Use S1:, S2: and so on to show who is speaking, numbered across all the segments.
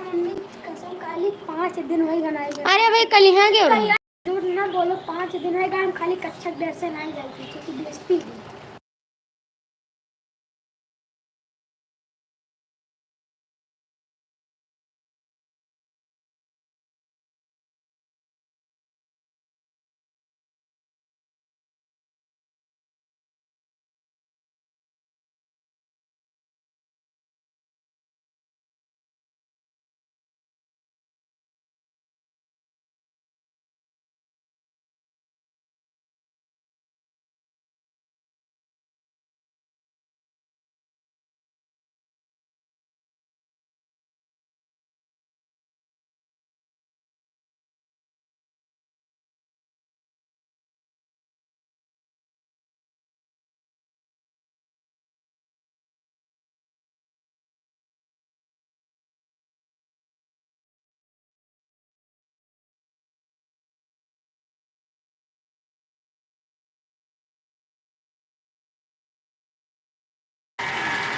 S1: Mummy कसम खाली 5 दिन वही बनाई गई।
S2: अरे भाई कल यहाँ गए हो
S1: झूठ ना बोलो, 5 दिन है हम खाली कच्छक देर से नहीं जाती क्योंकि बेइज्जती हुई।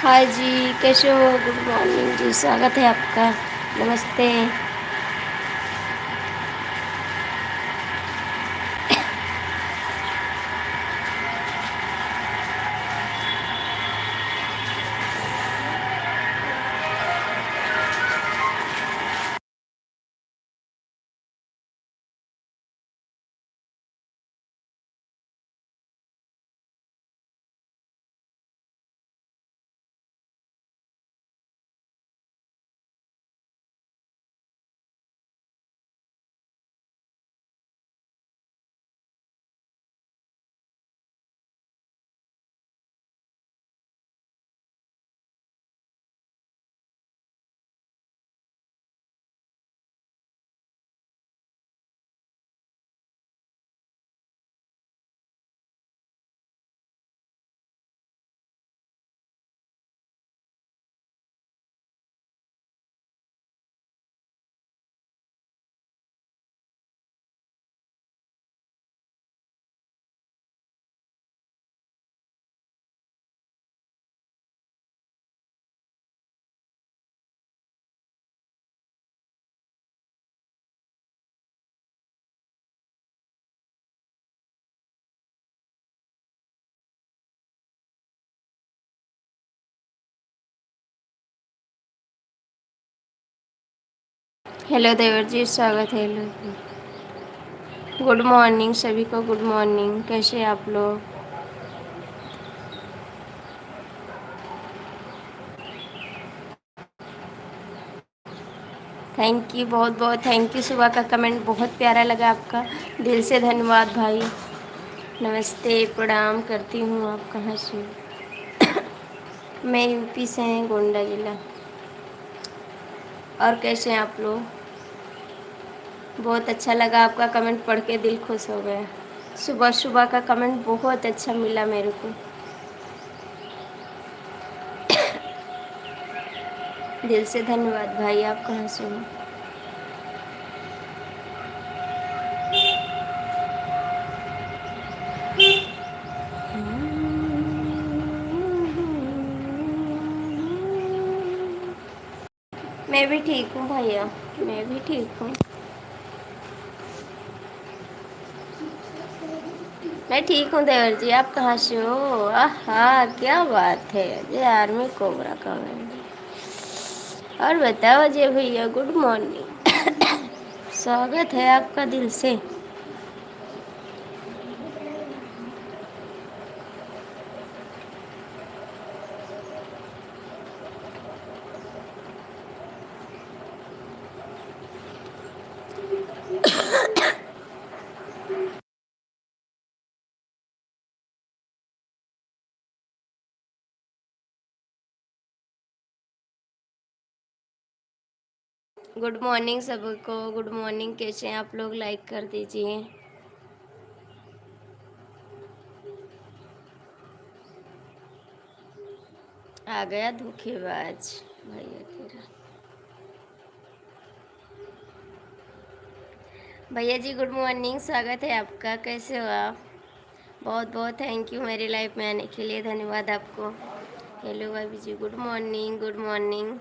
S2: हाय जी, कैसे हो? गुड मॉर्निंग जी, स्वागत है आपका। नमस्ते। हेलो देवर जी, स्वागत है। गुड मॉर्निंग सभी को, गुड मॉर्निंग। कैसे हैं आप लोग? थैंक यू, बहुत बहुत थैंक यू। सुबह का कमेंट बहुत प्यारा लगा आपका, दिल से धन्यवाद भाई। नमस्ते, प्रणाम करती हूँ। आप कहाँ से? मैं यूपी से हैं, गोंडा जिला। और कैसे हैं आप लोग? बहुत अच्छा लगा आपका कमेंट पढ़ के, दिल खुश हो गया। सुबह सुबह का कमेंट बहुत अच्छा मिला मेरे को। दिल से धन्यवाद भाई। आप कहाँ से हो? मैं भी ठीक हूँ भैया, मैं भी ठीक हूँ। मैं ठीक हूँ देवर जी। आप कहाँ से हो? आहा, क्या बात है, ये आर्मी कोबरा कमेंट। और बताओ अजय भैया, गुड मॉर्निंग। स्वागत है आपका दिल से। गुड मॉर्निंग सबको, गुड मॉर्निंग। कैसे हैं आप लोग? लाइक कर दीजिए। आ गया धोखेबाज भैया तेरा। भैया जी गुड मॉर्निंग, स्वागत है आपका। कैसे हो आप? बहुत बहुत थैंक यू मेरी लाइफ में आने के लिए, धन्यवाद आपको। हेलो भाभी जी, गुड मॉर्निंग, गुड मॉर्निंग।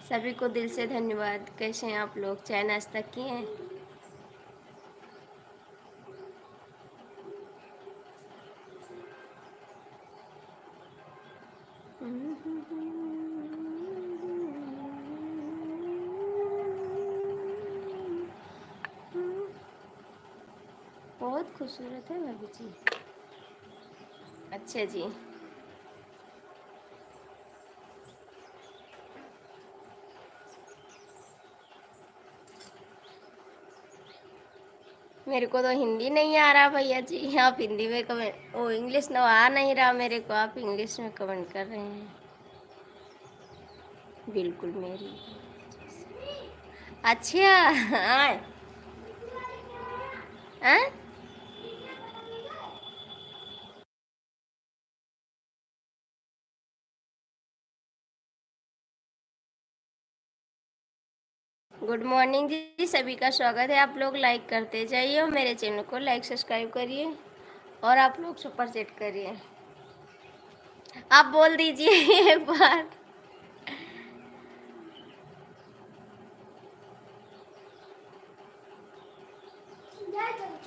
S2: सभी को दिल से धन्यवाद। कैसे हैं आप लोग? चाय नाश्ता किए हैं? बहुत खूबसूरत है भाभी जी। अच्छा जी। मेरे को तो हिंदी नहीं आ रहा भैया जी, आप हिंदी में कमेंट, ओ इंग्लिश ना आ नहीं रहा मेरे को, आप इंग्लिश में कमेंट कर रहे हैं। बिल्कुल मेरी। अच्छा। हाँ। हाँ? गुड मॉर्निंग जी, सभी का स्वागत है। आप लोग लाइक करते जाइए और मेरे चैनल को लाइक सब्सक्राइब करिए और आप लोग सुपर चैट करिए। आप बोल दीजिए एक बार।
S1: जय जय।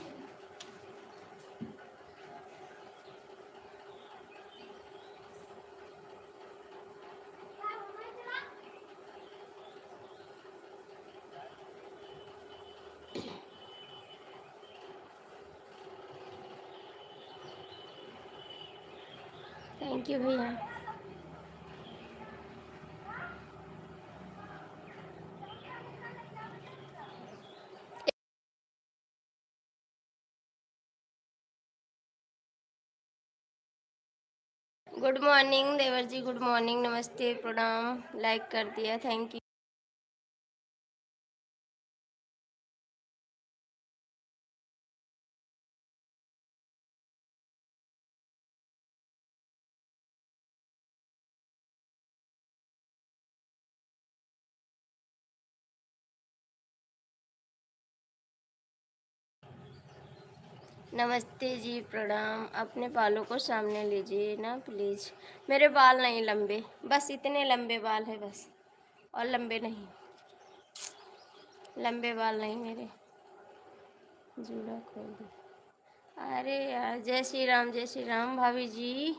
S2: थैंक यू भैया। गुड मॉर्निंग देवर जी, गुड मॉर्निंग, नमस्ते, प्रणाम। लाइक कर दिया, थैंक यू। नमस्ते जी, प्रणाम। अपने बालों को सामने लीजिए ना प्लीज़। मेरे बाल नहीं लंबे, बस इतने लंबे बाल है बस, और लंबे नहीं, लंबे बाल नहीं मेरे। जूड़ा खोल दो। अरे यार, जय श्री राम, जय श्री राम भाभी जी।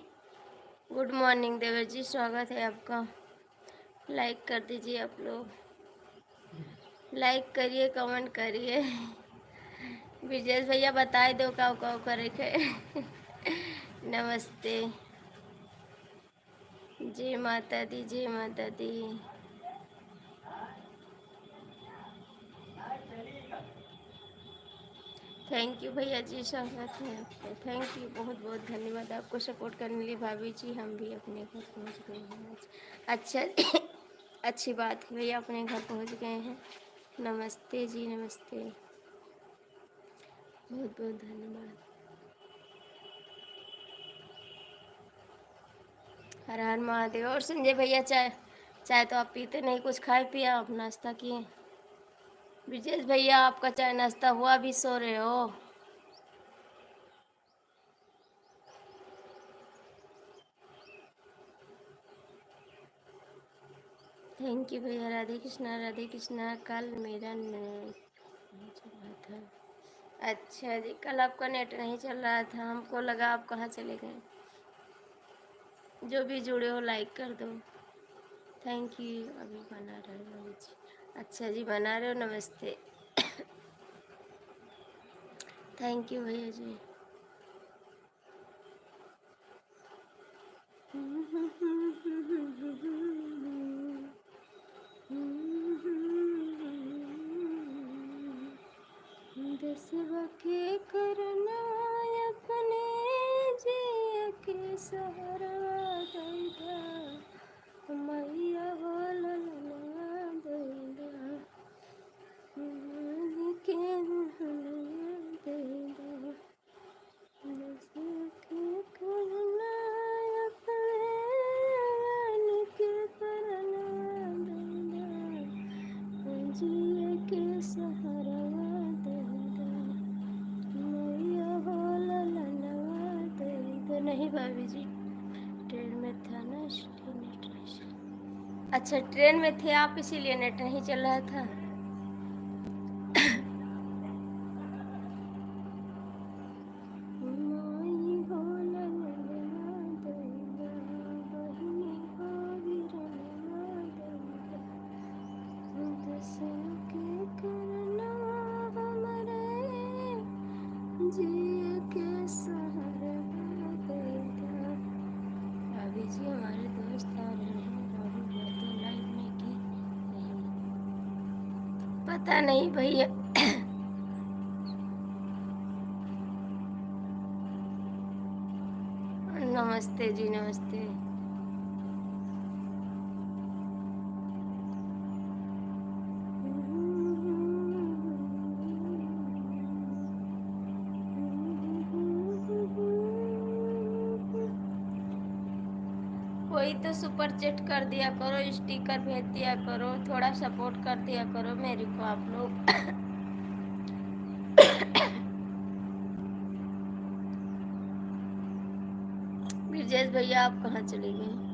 S2: गुड मॉर्निंग देवर जी, स्वागत है आपका। लाइक कर दीजिए आप लोग, लाइक करिए, कमेंट करिए। ब्रिजेश भैया बताए दो काव काव करे के। नमस्ते। जय माता दी, जय माता दी। थैंक यू भैया जी, स्वागत है आपका। थैंक यू, बहुत बहुत धन्यवाद आपको सपोर्ट करने के लिए भाभी जी। हम भी अपने घर पहुंच गए हैं आज। अच्छा। अच्छी बात है भैया, अपने घर पहुंच गए हैं। नमस्ते जी, नमस्ते, बहुत बहुत धन्यवाद। हर हर महादेव। और संजय भैया, चाय, चाय तो आप पीते नहीं, कुछ खाए पिया, आप नाश्ता किए? ब्रिजेश भैया, आपका चाय नाश्ता हुआ, भी सो रहे हो? थैंक यू भैया। राधे कृष्णा, राधे कृष्णा। कल मेरा नेट नहीं चल रहा था। अच्छा जी, कल आपका नेट नहीं चल रहा था, हमको लगा आप कहाँ चले गए। जो भी जुड़े हो लाइक कर दो। Thank you. अभी बना रहे हो जी? अच्छा जी, बना रहे हो, नमस्ते। थैंक यू भैया जी। देशवा के करना अपने जिया के सहारा दैदा, मैया हो ललना दैदा, के दैदा। देशवा के करना अपने के करना दैदा, जिया के सहारा दैदा, मैया हो ललना दैदा। नहीं भाभी जी, ट्रेन में था ना इसलिए नेट नहीं चला। अच्छा, ट्रेन में थे आप इसीलिए नेट नहीं चल रहा था। अभी जी हमारे दोस्त आ रहे हैं और बातें लाइफ में की नहीं, पता नहीं भैया। नमस्ते जी, नमस्ते। कोई तो सुपर चैट कर दिया करो, स्टिकर भेज दिया करो, थोड़ा सपोर्ट कर दिया करो मेरे को आप लोग। ब्रजेश भैया आप कहाँ चले गए?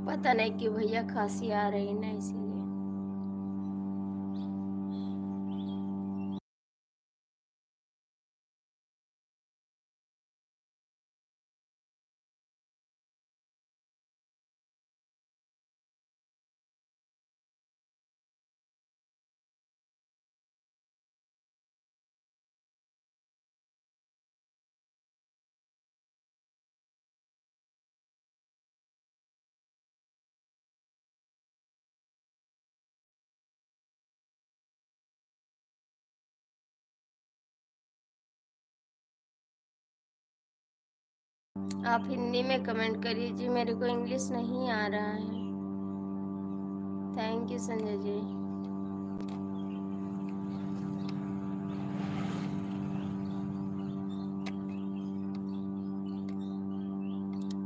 S2: पता नहीं क्यों भैया खांसी आ रही ना, इसीलिए। आप हिंदी में कमेंट करिए जी, मेरे को इंग्लिश नहीं आ रहा है। Thank you Sanjay ji.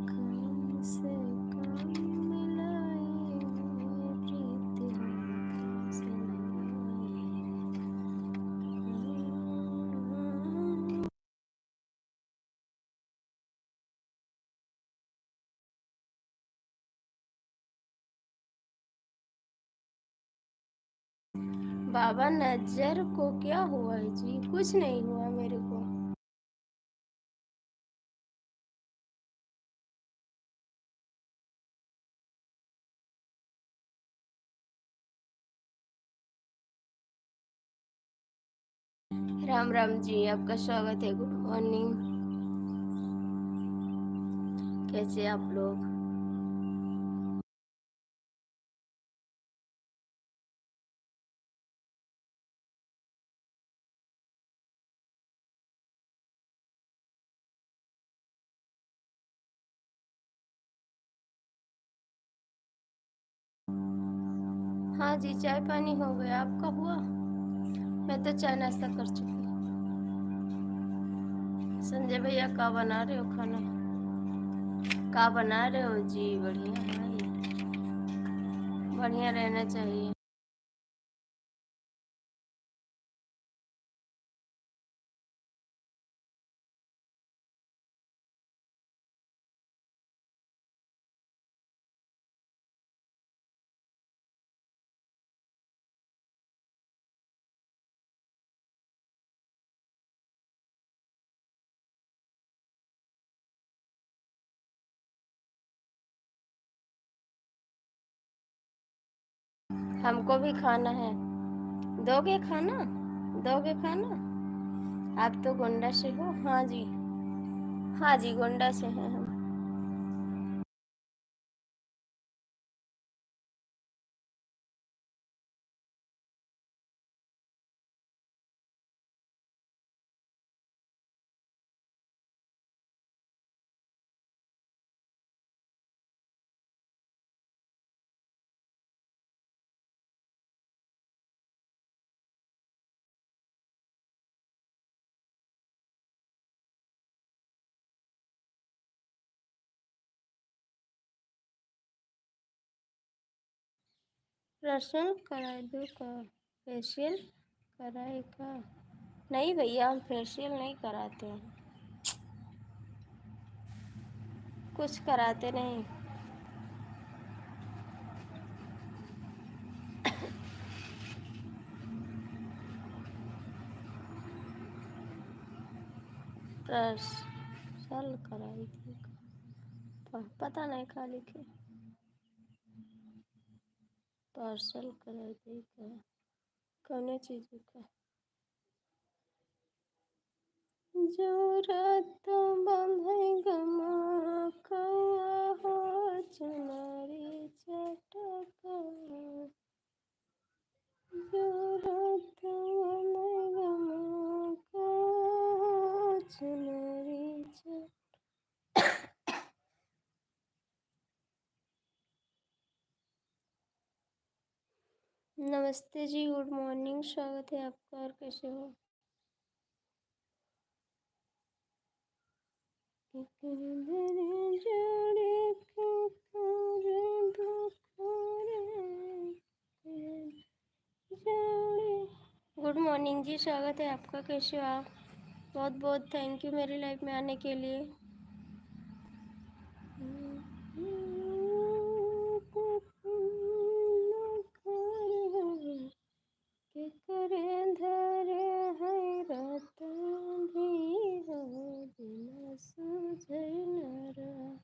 S2: कम से कम मिलाए प्रीत हमसे नहीं। बाबा नजर को क्या हुआ है जी? कुछ नहीं हुआ मेरे को। राम राम जी, आपका स्वागत है। Good morning. कैसे आप लोग? हाँ जी, चाय पानी हो गया, आपका हुआ? मैं तो चाय नाश्ता कर चुकी। संजय भैया क्या बना रहे हो खाना? क्या बना रहे हो जी? बढ़िया भाई, बढ़िया रहना चाहिए। हमको भी खाना है। दोगे खाना? दोगे खाना? आप तो गोंडा से हो। हाँ जी, हाँ जी, गोंडा से हैं हम। फेशियल कराए दो का? फेशियल कराए का? नहीं भैया, हम फेशियल नहीं कराते हैं, कुछ कराते नहीं। फेशियल कराई थी पता नहीं कहाँ लिखे। पार्सल कराई थी का? कौन चीज़ का? जो रात बंधे गमा कौआ हो चुनरी चटका, जो रात बंधे गमा कौआ हो चुनरी चटका। नमस्ते जी, गुड मॉर्निंग, स्वागत है आपका। और कैसे हो? गुड मॉर्निंग जी, स्वागत है आपका। कैसे हो आप? बहुत बहुत थैंक यू मेरी लाइफ में आने के लिए। के करे धरे है रात भी हो बिना सूझे न रहा।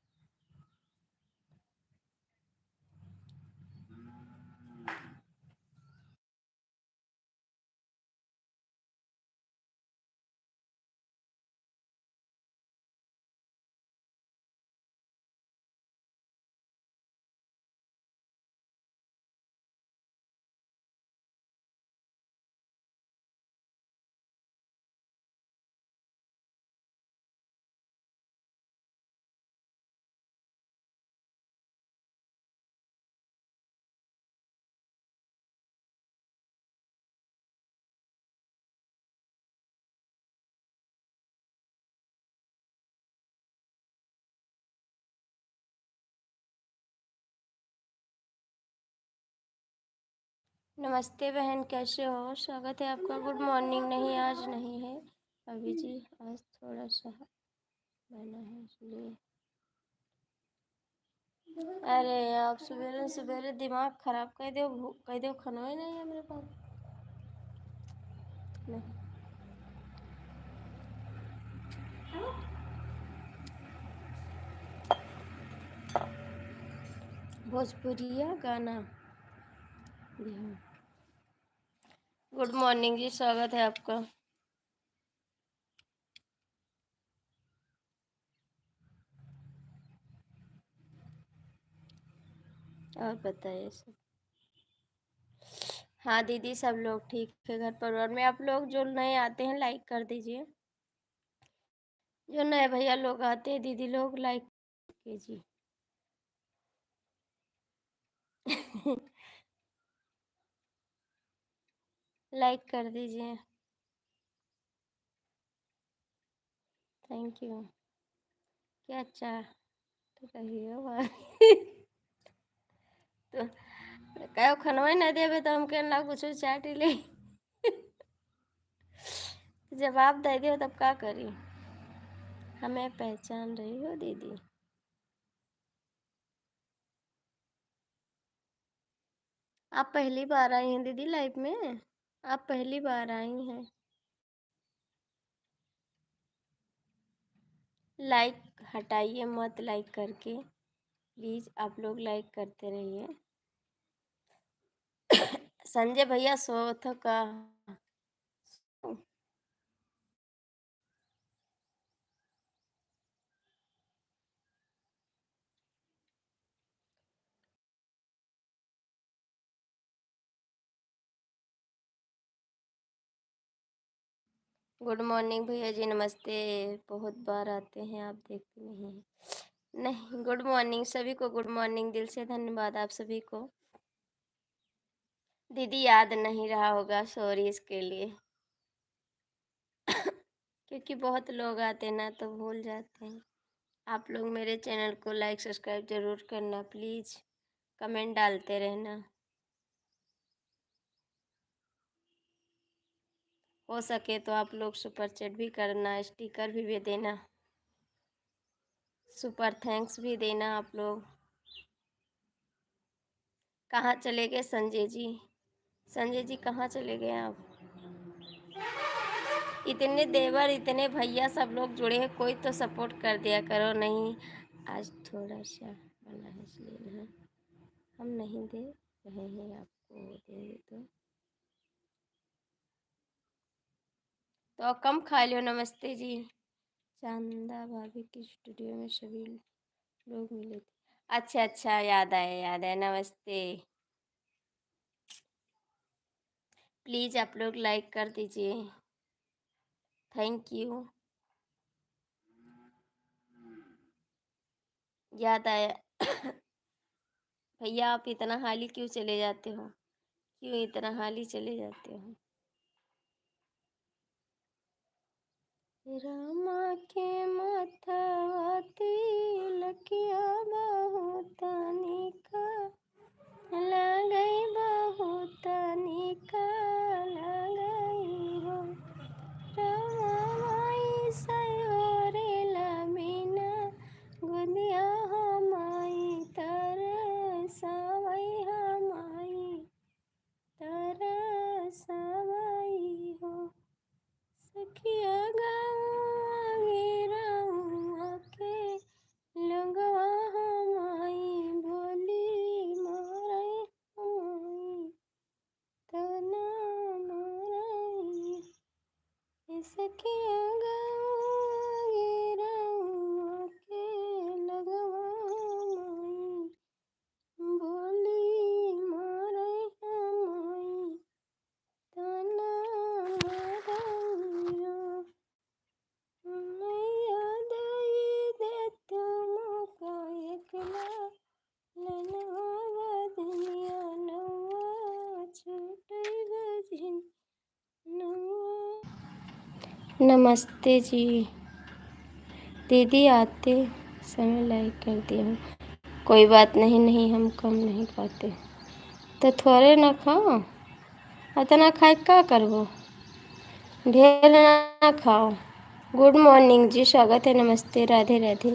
S2: नमस्ते बहन, कैसे हो? स्वागत है आपका। Good morning. नहीं, आज नहीं है अभी जी, आज थोड़ा सा बना है इसलिए। अरे आप सवेरे सवेरे दिमाग खराब कह दो, खाना ही नहीं है मेरे पास। नहीं, भोजपुरिया गाना। गुड मॉर्निंग जी, स्वागत है आपका। और बताइए सब। हाँ दीदी, सब लोग ठीक है घर परिवार में। आप लोग जो नए आते हैं लाइक कर दीजिए। जो नए भैया लोग आते हैं, दीदी लोग, लाइक कीजिए। लाइक कर दीजिए। Thank you. क्या चाह तो रही हो तो कहो खनवा नहीं देवे तो हम कहना कुछ चाट ही ले। जवाब दे दियो तब क्या करी? हमें पहचान रही हो दीदी? आप पहली बार आई हैं दीदी लाइफ में? आप पहली बार आई हैं? लाइक हटाइए मत, लाइक करके प्लीज़ आप लोग लाइक करते रहिए। संजय भैया सो तो का? गुड मॉर्निंग भैया जी, नमस्ते। बहुत बार आते हैं, आप देखते नहीं हैं। नहीं, गुड मॉर्निंग सभी को, गुड मॉर्निंग। दिल से धन्यवाद आप सभी को। दीदी याद नहीं रहा होगा, सॉरी इसके लिए। क्योंकि बहुत लोग आते हैं ना तो भूल जाते हैं। आप लोग मेरे चैनल को लाइक सब्सक्राइब ज़रूर करना प्लीज़। कमेंट डालते रहना। हो सके तो आप लोग सुपर चैट भी करना, स्टिकर भी देना, सुपर थैंक्स भी देना आप लोग। कहाँ चले गए संजय जी? संजय जी कहाँ चले गए आप? इतने देवर, इतने भैया, सब लोग जुड़े हैं, कोई तो सपोर्ट कर दिया करो। नहीं, आज थोड़ा सा बना है इसलिए ना हम नहीं दे रहे हैं आपको, देंगे तो कम खा लो। नमस्ते जी। चांदा भाभी की स्टूडियो में सभी लोग मिले थे। अच्छा अच्छा, याद आया याद आया। नमस्ते। प्लीज़ आप लोग लाइक कर दीजिए, थैंक यू। याद आया। भैया आप इतना हाली क्यों चले जाते हो? क्यों इतना हाली चले जाते हो? रामा के माथवा तिलकिया बहुत निका लगई, बहुत निका लगई हो। रामा माई सयोरे लमीना गुदिया हमाई तर सवई हमाई तर सवई हो। सखिया गाँव गिरवा के लगवा हमाई भोली मारे हमाई तना मारई। सखिया गाँव गिरवा के लगवा हमाई भोली मारे हमाई तना मारई। मैया दई दे तुमको एकला ननवा दुनिया नवा छूटई बजिन नवा। नमस्ते जी। दीदी आते समय लाइक कर दिया हूँ। कोई बात नहीं, नहीं हम कम नहीं खाते तो थोड़े ना खाओ, इतना खाए क्या करबो, ढेर ना खाओ। गुड मॉर्निंग जी, स्वागत है, नमस्ते, राधे राधे।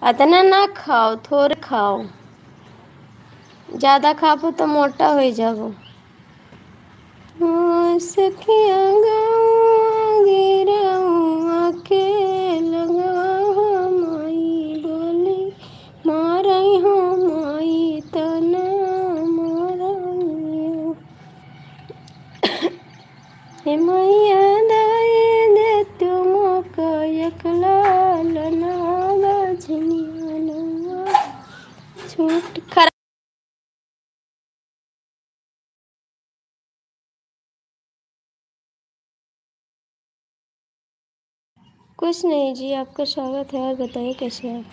S2: इतना ना खाओ, थोड़े खाओ, ज़्यादा खाबो तो मोटा हो जाबो। सखिया गाँव गिरवा के लगवा हमाई बोली मारई हमाई तना मारई। हे मैया दई दे तुमको एकला लनवा झिनिया नवा छूट खरा। कुछ नहीं जी, आपका स्वागत है। और बताइए कैसे हैं?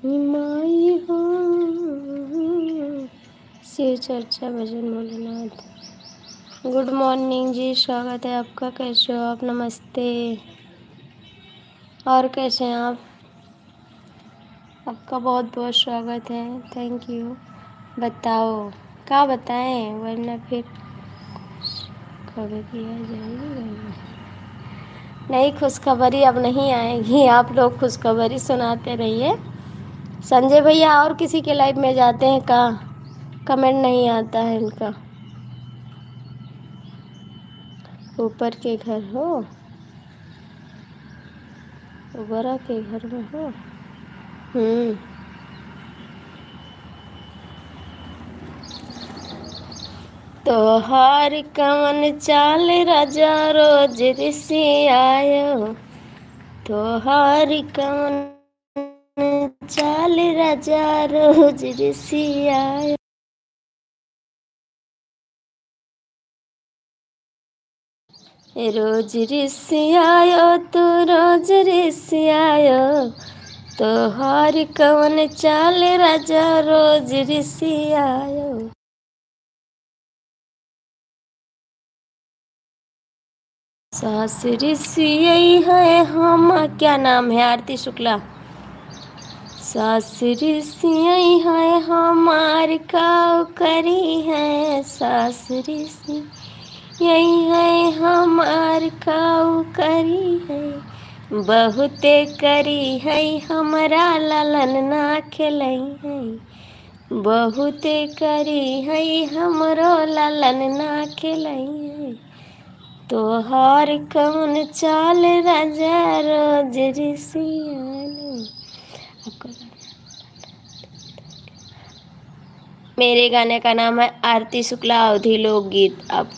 S2: माई हो शिव चर्चा भजन भोलेनाथ। गुड मॉर्निंग जी, स्वागत है आपका। कैसे हो आप? नमस्ते। और कैसे हैं आप? आपका बहुत बहुत स्वागत है, थैंक यू। बताओ क्या बताएं, वरना फिर कभी किया जाएगी। नहीं, खुशखबरी अब नहीं आएगी, आप लोग खुशखबरी सुनाते रहिए। संजय भैया और किसी के लाइव में जाते हैं का? कमेंट नहीं आता है इनका। ऊपर के घर हो, बड़ा के घर में हो। तोहार कवन चाल राजा रोज ऋषि आयो, तोहार कवन चाल राजा रोज रिसियायो। रोज रिसियायो तो रोज रिसियायो, तोहार कवन चाल राजा रोज रिसियायो। सास रिसियई है हम, क्या नाम है? आरती शुक्ला। सास रिसियई है हमार काऊ करी है, सास रिसियई है हमार काऊ करी है। बहुते करी है हमरा लालन ना खिलई है, बहुते करी है हमरो लालन ना खिलई है। तोहार कौन चाल राजा रोज रिसियालो। आपका मेरे गाने का नाम है आरती शुक्ला अवधी लोकगीत। अब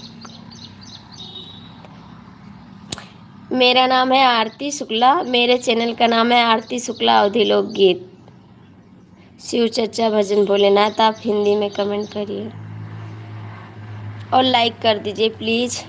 S2: मेरा नाम है आरती शुक्ला, मेरे चैनल का नाम है आरती शुक्ला अवधी लोकगीत। शिव चर्चा भजन भोलेनाथ। आप हिंदी में कमेंट करिए और लाइक कर दीजिए प्लीज़।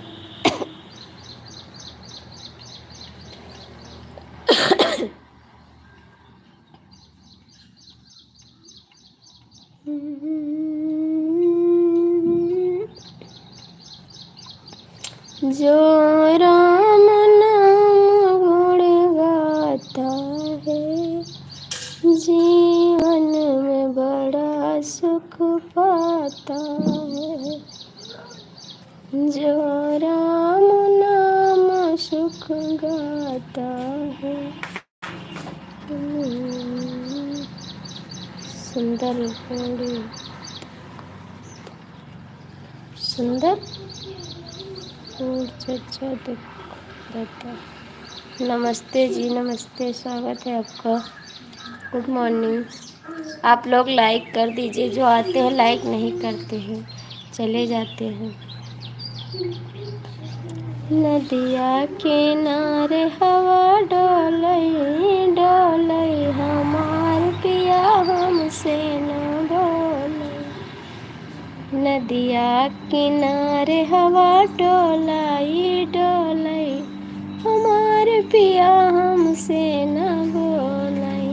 S2: जो राम नाम गुण गाता है, जीवन में बड़ा सुख पाता है। जो राम नाम सुख गाता है। सुंदर बड़ी सुंदर और चर्चा देता। नमस्ते जी, नमस्ते, स्वागत है आपका। Good morning. आप लोग लाइक कर दीजिए, जो आते हैं लाइक नहीं करते हैं, चले जाते हैं। नदिया किनारे हवा डोलई डोलई, हमार पिया हमसे न बोलई। नदिया किनारे हवा डोलाई डोलाई, हमार पिया हमसे न बोलई।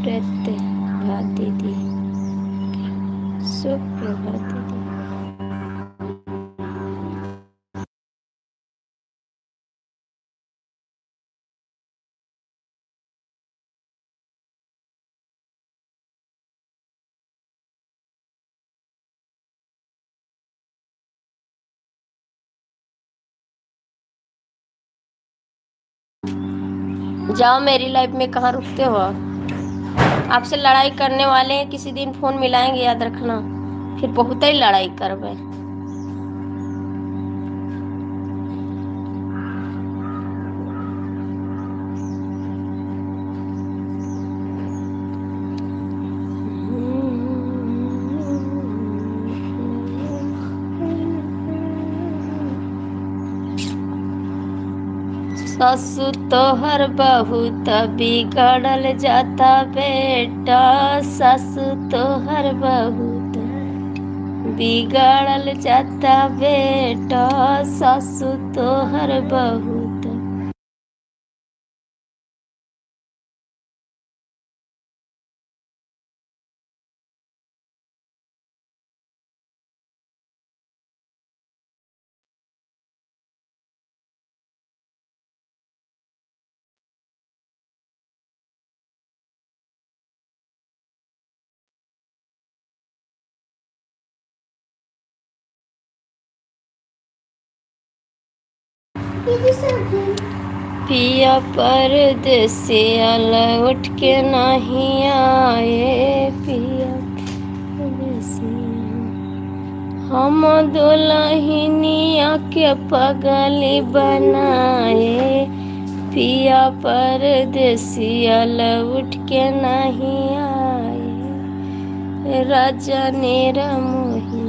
S2: प्रभात दीदी, सुप्रभात दीदी। जाओ, मेरी लाइफ में कहाँ रुकते हो आप? आपसे लड़ाई करने वाले हैं, किसी दिन फोन मिलाएंगे, याद रखना, फिर बहुत ही लड़ाई करबे। ससु तोहर बहुत बिगड़ल जाता बेटा, ससु तोहर बहुत बिगड़ल जाता बेटा, ससु तोहर बहुत। पिया परदेसिया लौट के नहीं आए, पिया परदेसिया हम दुल्हनिया के पगली बनाए। पिया परदेसिया लौट के नहीं आए, राजा नेरा मोही।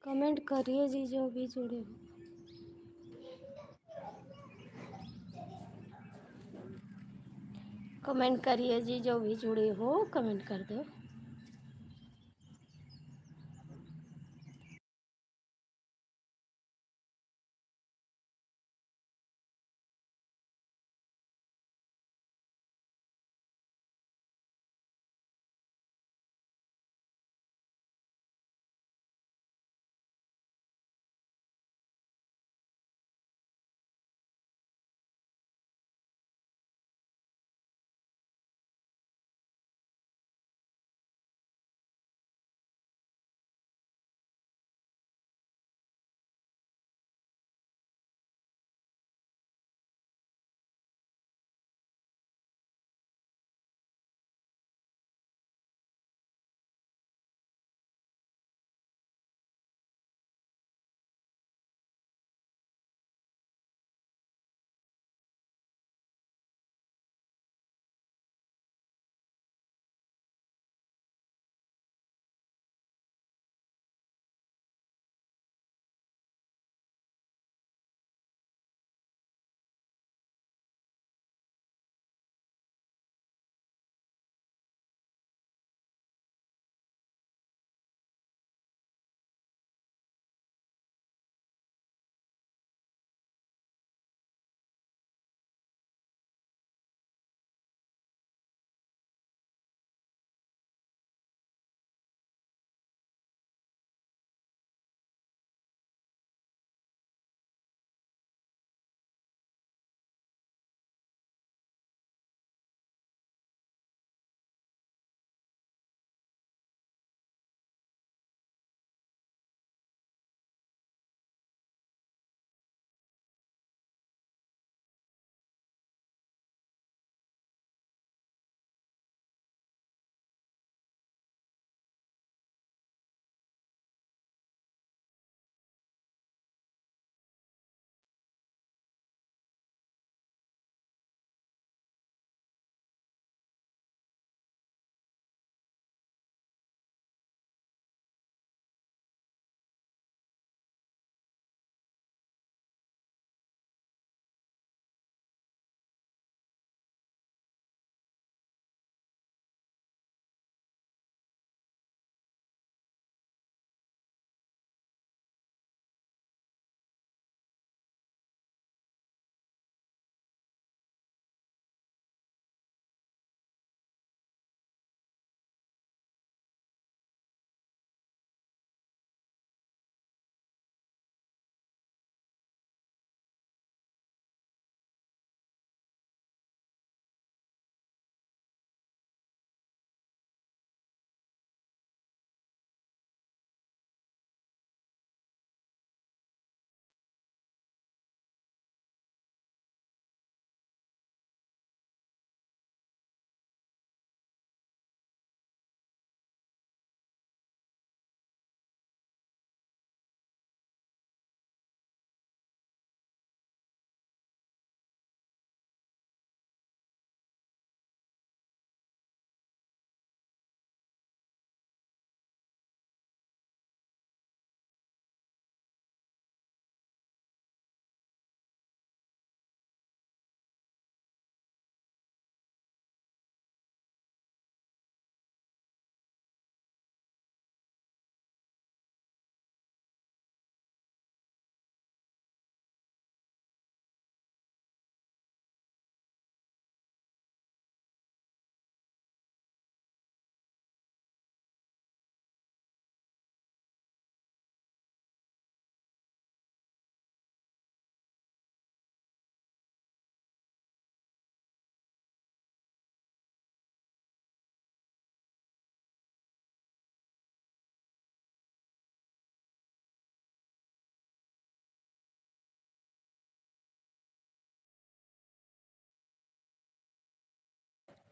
S2: कमेंट करिए जी जो भी जुड़े हो। कमेंट करिए जी जो भी जुड़े हो, कमेंट कर दो।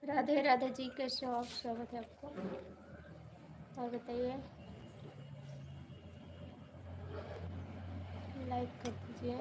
S2: राधे राधे जी, कैसे हो आप? स्वागत है आपको। और बताइए, लाइक कर दीजिए।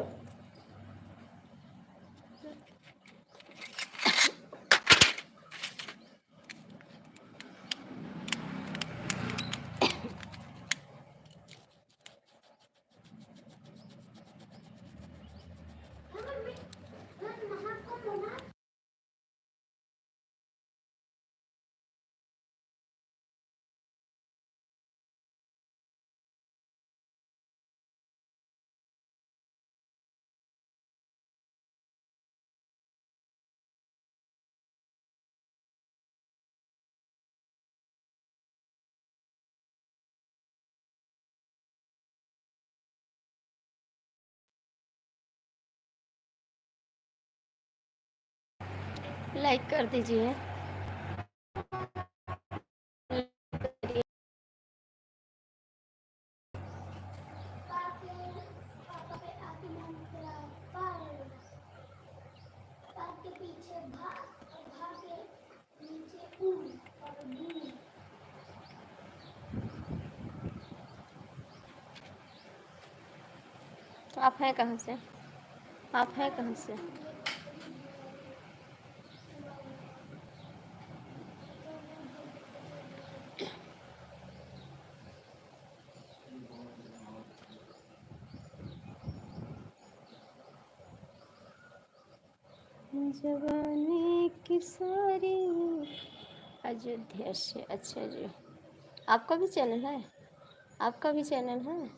S2: लाइक कर दीजिए।
S1: पापा पे आके मैंने तेरा पार के पीछे भाग और भाग के नीचे और बूम।
S2: आप हैं कहाँ से? आप हैं कहाँ से? जवानी की सारी अयोध्या से। अच्छा जी, आपका भी चैनल है? आपका भी चैनल है?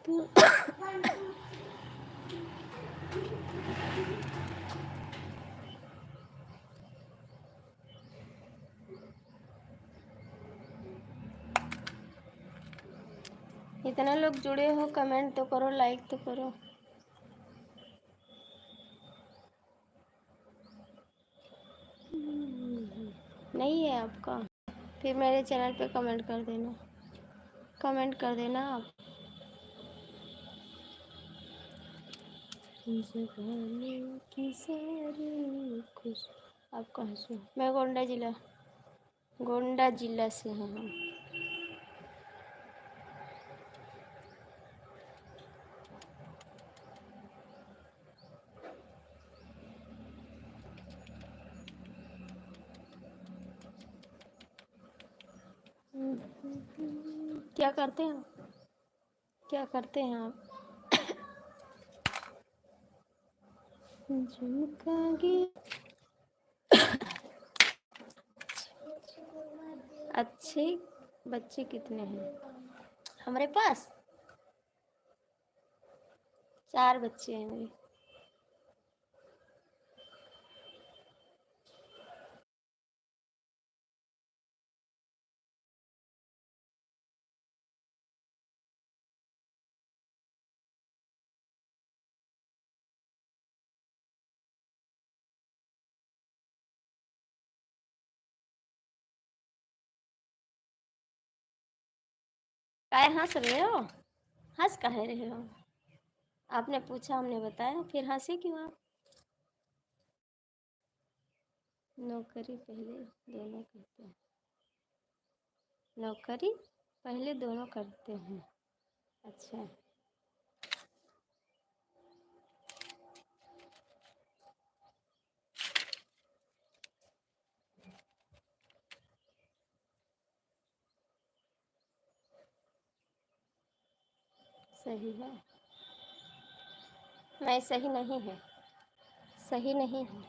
S2: तो इतना लोग जुड़े हो, कमेंट तो करो, लाइक तो करो। नहीं है आपका? फिर मेरे चैनल पे कमेंट कर देना, कमेंट कर देना आप। जवानी की सारी खुश। आप कहाँ से? मैं गोंडा जिला, गोंडा जिला से हैं हम। क्या करते हैं आप? क्या करते हैं आप? झुमका गे। अच्छे बच्चे कितने हैं हमारे पास? 4 बच्चे हैं मेरे। काय हंस रहे हो? हंस काहे रहे हो? आपने पूछा, हमने बताया, फिर हंसे क्यों आप? नौकरी पहले दोनों करते हैं। नौकरी पहले दोनों करते हैं। अच्छा, सही है। नहीं, सही नहीं है, सही नहीं है।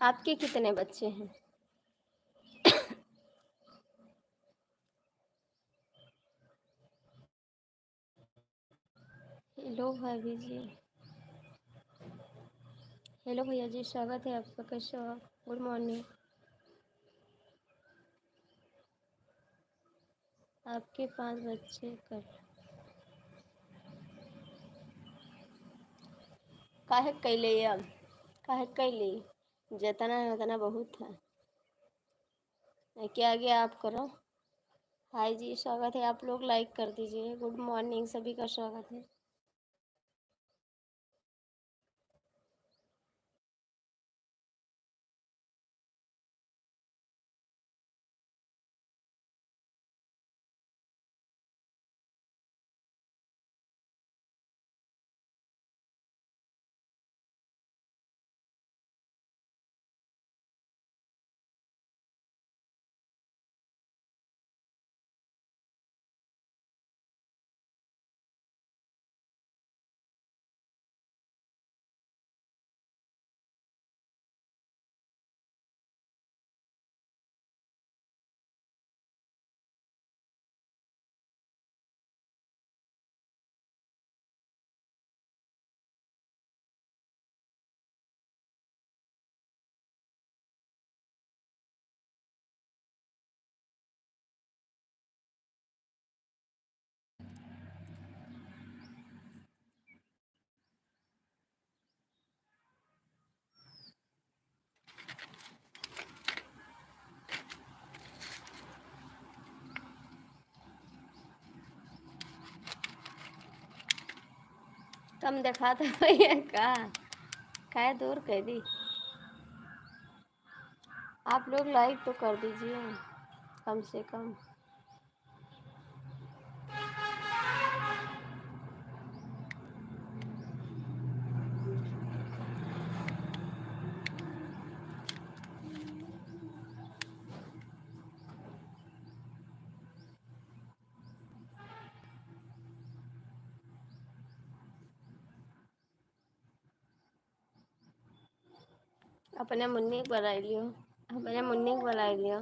S2: आपके कितने बच्चे हैं? हेलो भाभी जी। हेलो भैया जी, स्वागत है आपका। कैसे हो आप? Good morning. आपके 5 बच्चे कर काहे कैले अब? काहे कैले? जितना है उतना बहुत है। क्या आगे आप करो। हाय जी, स्वागत है। आप लोग लाइक कर दीजिए। गुड मॉर्निंग, सभी का स्वागत है। तुम दिखाते भैया का काय दूर कह दी। आप लोग लाइक तो कर दीजिए कम से कम। अपने मुन्नी को बुला लियो, अपने मुन्नी को बुला लियो,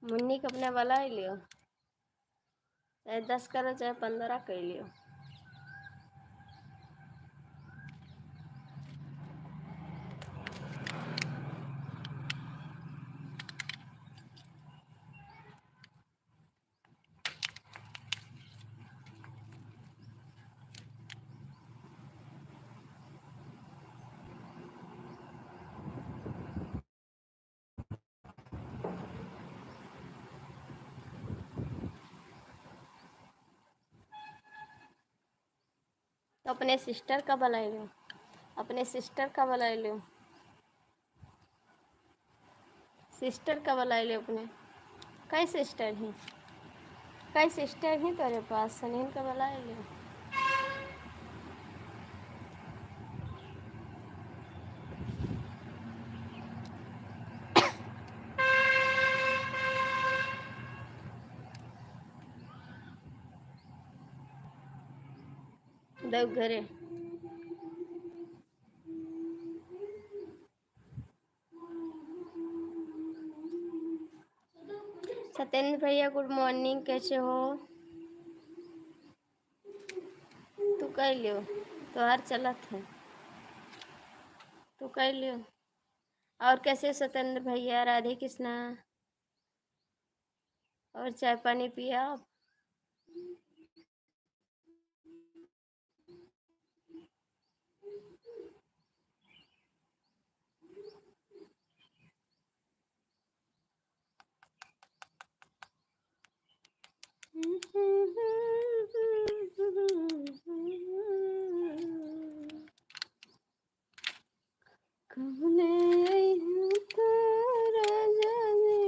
S2: मुन्नी को अपने बुला लियो, चाहे 10 करो चाहे 15 कर लियो। तो अपने सिस्टर का बुला लो, अपने सिस्टर का बुला लो, सिस्टर का बुला लो अपने। कई सिस्टर हैं, कई सिस्टर हैं तेरे पास, सुनील का बुला लो। देव घरे सत्येंद्र भैया गुड मॉर्निंग, कैसे हो? तू कह लियो, तो हर चलत है, तू कह लियो। और कैसे हो सत्येंद्र भैया? राधे कृष्णा। और चाय पानी पिया आप? कहने आई हूँ तारा जाने,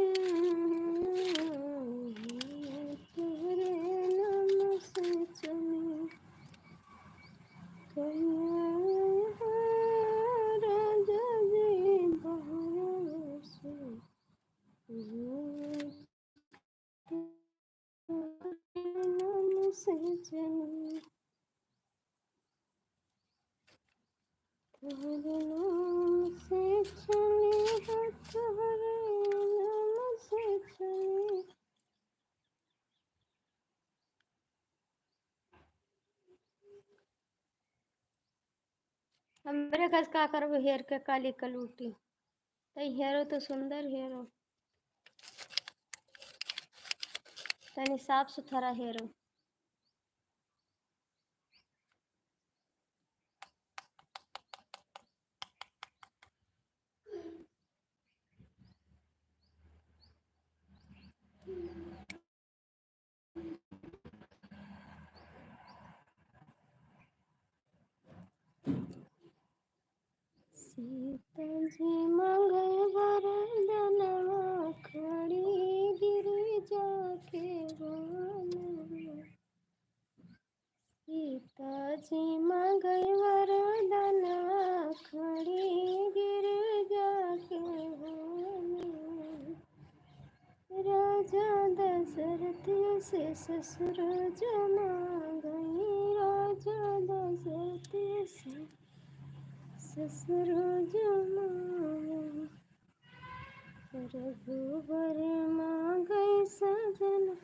S2: तेरे नाम से चली राजा जी बहारों से, तेरे नाम से चली, तुम्हारे नाम से चली है, तुम्हारे नाम से चली। हम मेरे कस का करब हेयर के काली कलूटी, तई हेरो तो सुंदर हेरो, तनी साफ सुथरा हेरो। सीता जी मंगल वरदनवा, खड़ी गिरिजा के वन। सीता जी मंगल वरदनवा, खड़ी गिरिजा के वन। राजा दशरथ से ससुर जमा गई, राजा दशरथ से ससुर जमा गई, रघुबर माँ गई सजन।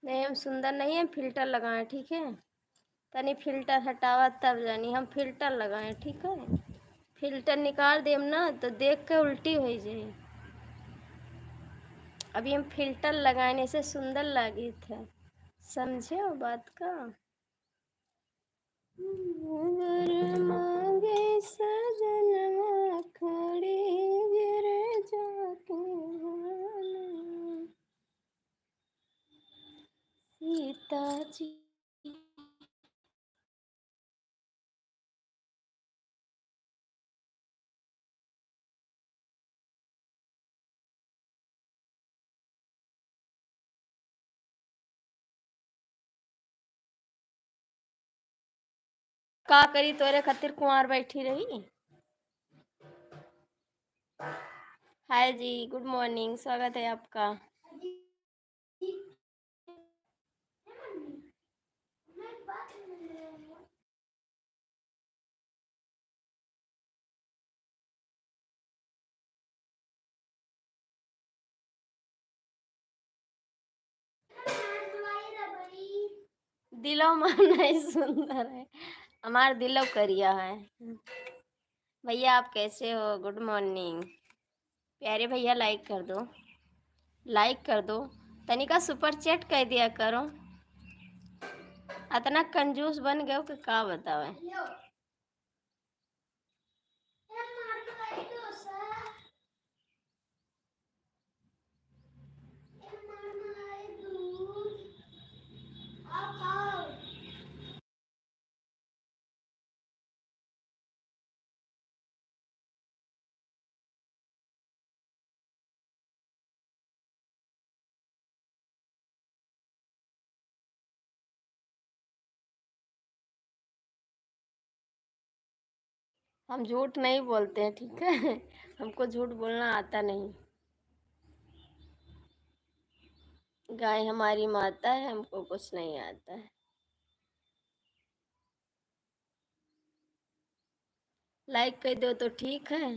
S2: नहीं हम सुंदर नहीं है, फिल्टर लगाएं, ठीक है? तनी फिल्टर हटावा तब जानी हम फिल्टर लगाएं, ठीक है? फिल्टर निकाल देम ना तो देख के उल्टी हो जाए। अभी हम फिल्टर लगाने से सुंदर लगी थे, समझे वो बात का? वर मांगे सजनवा, खड़ी गिर जाके वन। पिताजी। का करी तोरे खातिर कुंवार बैठी रही। हाय जी, गुड मॉर्निंग, स्वागत है आपका।
S1: मैं बात नहीं कर रही हूँ।
S2: दिलो मन नहीं सुंदर है, हमार दिलो करिया है। भैया आप कैसे हो? Good morning. प्यारे भैया लाइक कर दो, लाइक कर दो, तनिका सुपर चैट कर दिया करो। इतना कंजूस बन गए हो कि का बतावे। हम झूठ नहीं बोलते हैं, ठीक है। हमको झूठ बोलना आता नहीं। गाय हमारी माता है, हमको कुछ नहीं आता है। लाइक कर दो तो ठीक है,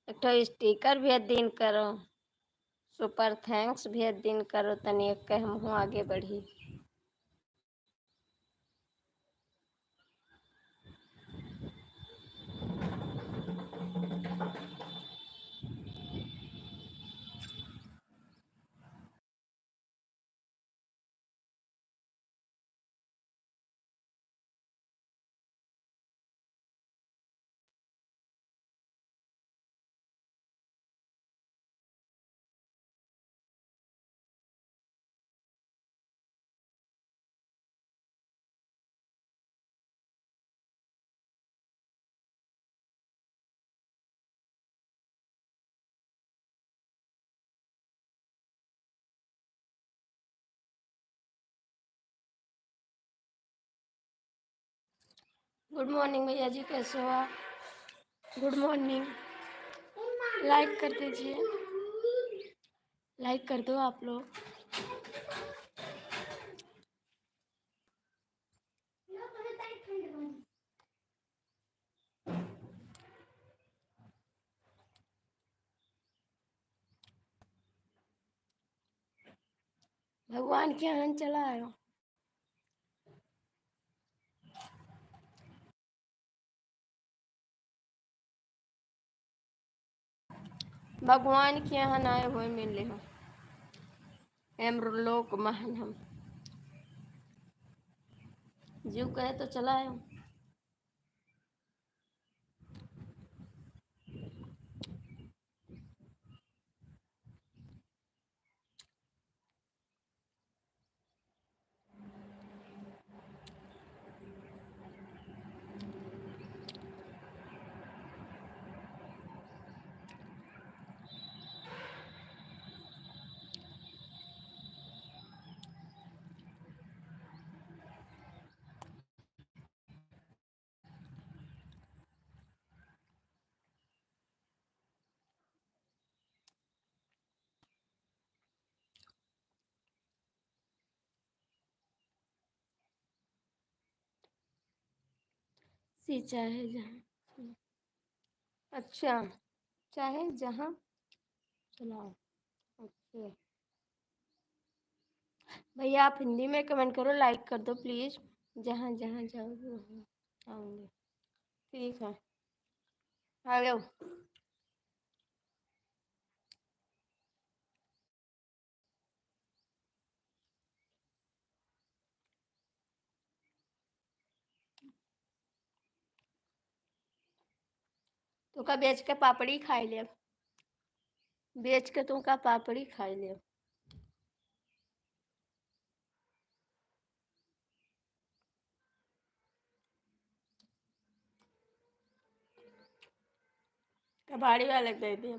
S2: एक तो स्टिकर भी दिन करो, सुपर थैंक्स भी दिन करो, तनी एक के हम आगे बढ़ी। गुड मॉर्निंग भैया जी, कैसे हो आप? Good morning. लाइक कर दीजिए, लाइक कर दो आप लोग। भगवान के यहाँ चला आयो। भगवान के यहाँ आए हुए मिले हो, लोक महान हम जीव कहे तो चला आयो। सी चाहे जहाँ, अच्छा, चाहे जहाँ चलाओ। अच्छा भैया आप हिंदी में कमेंट करो, लाइक कर दो प्लीज़। जहाँ जहाँ जाओगे वहाँ आऊँगी, ठीक है। हेलो, तो का बेच के पापड़ी खाई ले, बेच के तुम का पापड़ी खाई ले। कबाड़ी वाले दे दिए।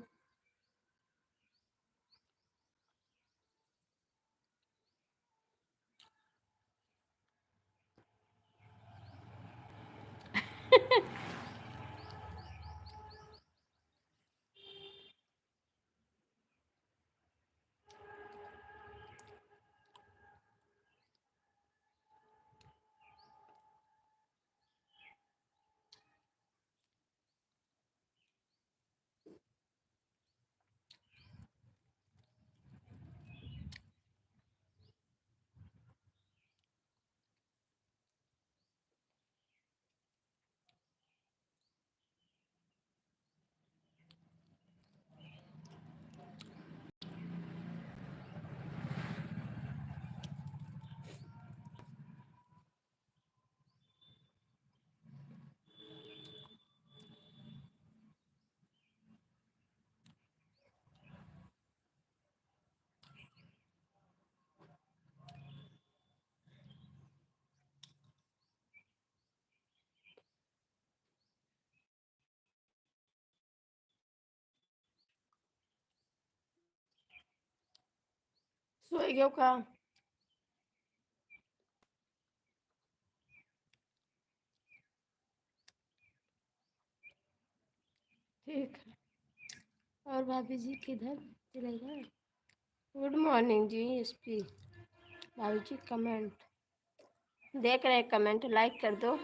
S2: सोई गयो का? ठीक है। और भाभी जी किधर चले गए? गुड मॉर्निंग जी एसपी। भाभी जी कमेंट देख रहे हैं, कमेंट लाइक कर दो।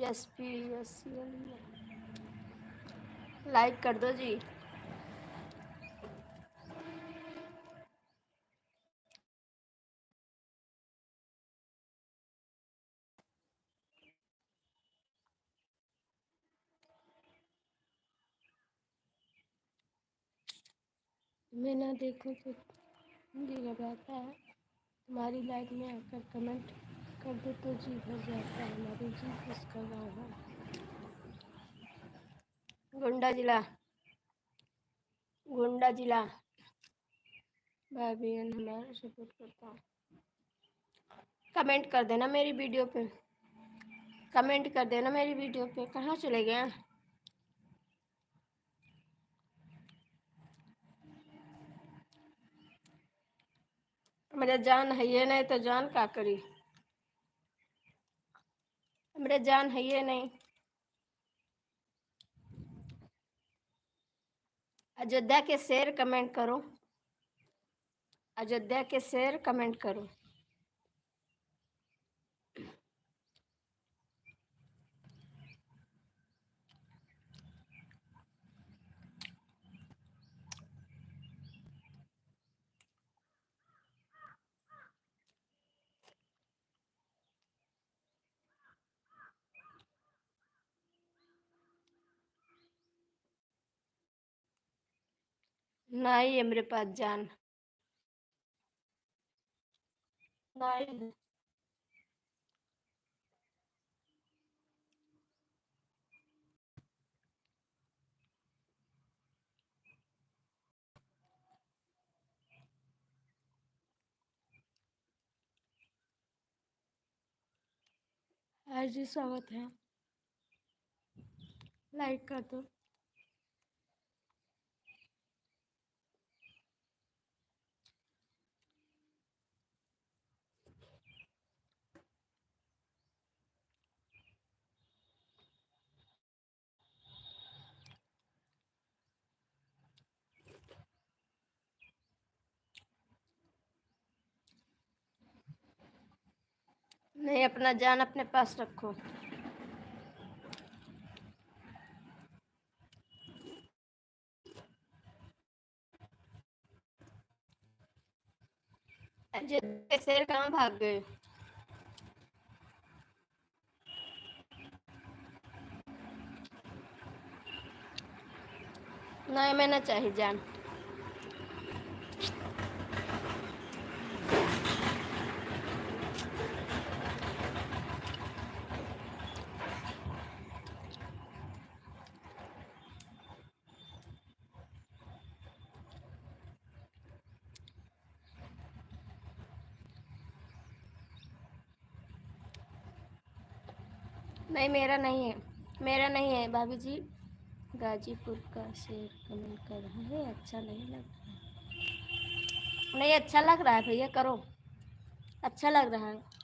S2: एसपी यस लाइक कर दो जी। मैं ना देखूं तो जी घबराता है। तुम्हारी लाइफ में आकर कमेंट कर दो तो जी भर जाता है। हमारी जी किसका गाँव है? गोंडा जिला। गोंडा जिला। भाभी हमारा सपोर्ट करता हूँ। कमेंट कर देना मेरी वीडियो पे। कमेंट कर देना मेरी वीडियो पे। कहाँ चले गए? मेरे जान है ये नहीं तो जान का करी? मेरे जान है ये नहीं। अयोध्या के शेर कमेंट करो। अयोध्या के शेर कमेंट करो। नहीं है मेरे पास जान। नहीं। हर जी स्वागत है। लाइक कर दो। नहीं, अपना जान अपने पास रखो। अजय के शेर कहाँ भाग गए? नहीं, मैं ना चाहिए जान। नहीं, मेरा नहीं है। मेरा नहीं है भाभी जी। गाजीपुर का शेर कमेंट कर रहा है, अच्छा नहीं लग रहा है। नहीं अच्छा लग रहा है भैया, करो, अच्छा लग रहा है।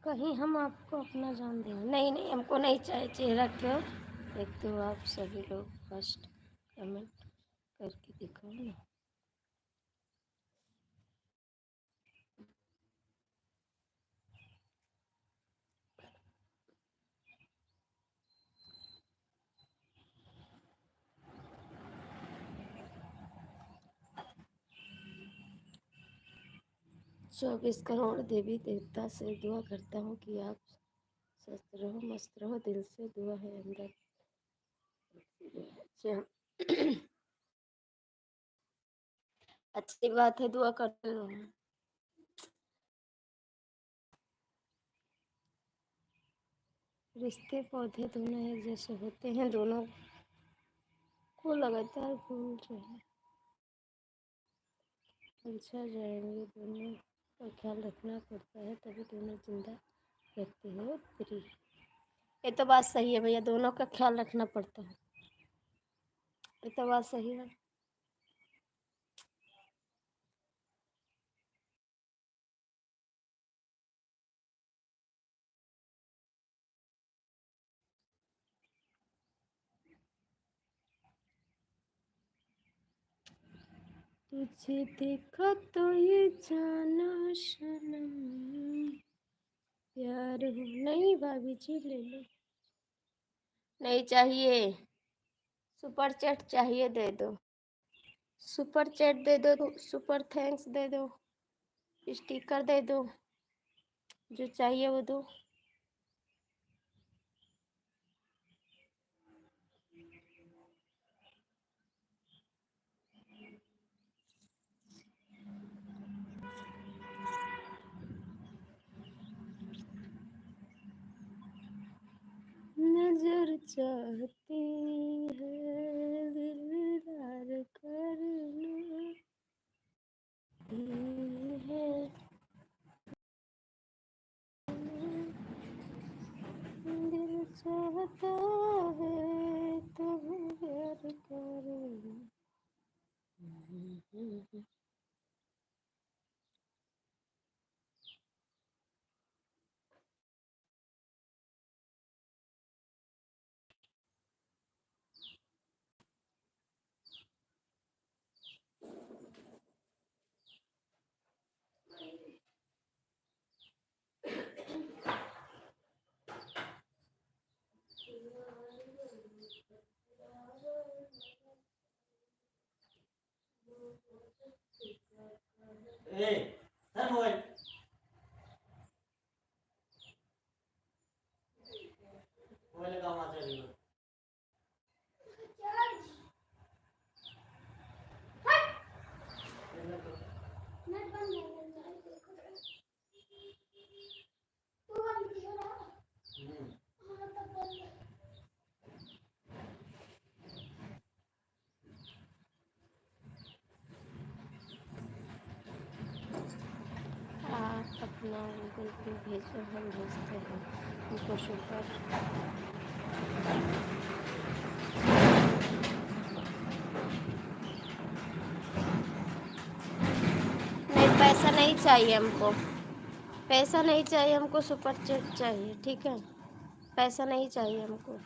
S2: कहीं हम आपको अपना जान दें? नहीं नहीं, हमको नहीं चाहिए चेहरा। क्यों? एक तो आप सभी लोग फर्स्ट कमेंट करके दिखाओ ना। 24 करोड़ देवी देवता से दुआ करता हूँ कि आप स्वस्थ रहो, मस्त रहो, दिल से दुआ है अंदर। अच्छा अच्छी बात है, दुआ करते रहो। रिश्ते पौधे दोनों एक जैसे होते हैं, दोनों को लगातार फूल चाहिए, मुरझा जाएंगे। दोनों का ख्याल रखना पड़ता है, तभी दोनों जिंदा रहते हैं। प्री, ये तो बात सही है भैया, दोनों का ख्याल रखना पड़ता है, ये तो बात सही है। तुझे देखा तो ये जाना सनम प्यार हो। नहीं भाभी जी, ले लो। नहीं चाहिए, सुपर चैट चाहिए, दे दो। सुपर चैट दे दो, सुपर थैंक्स दे दो, स्टिकर दे दो, जो चाहिए वो दो। नजर चाहती है दिलदार करना है, दिल चाहता है तुम्हें प्यार करना। आप अपना गूगल पे भेजो, हम भेजते हैं उनको सुपर। नहीं पैसा नहीं चाहिए हमको, पैसा नहीं चाहिए हमको, सुपर चैट चाहिए, ठीक है? पैसा नहीं चाहिए हमको।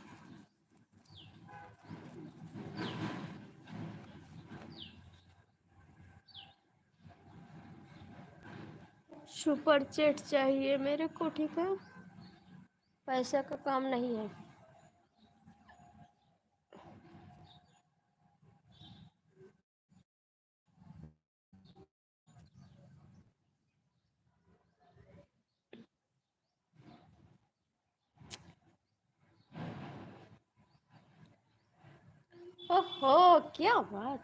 S2: सुपर चैट चाहिए मेरे को, ठीक है, पैसा का काम नहीं है। ओहो, क्या बात।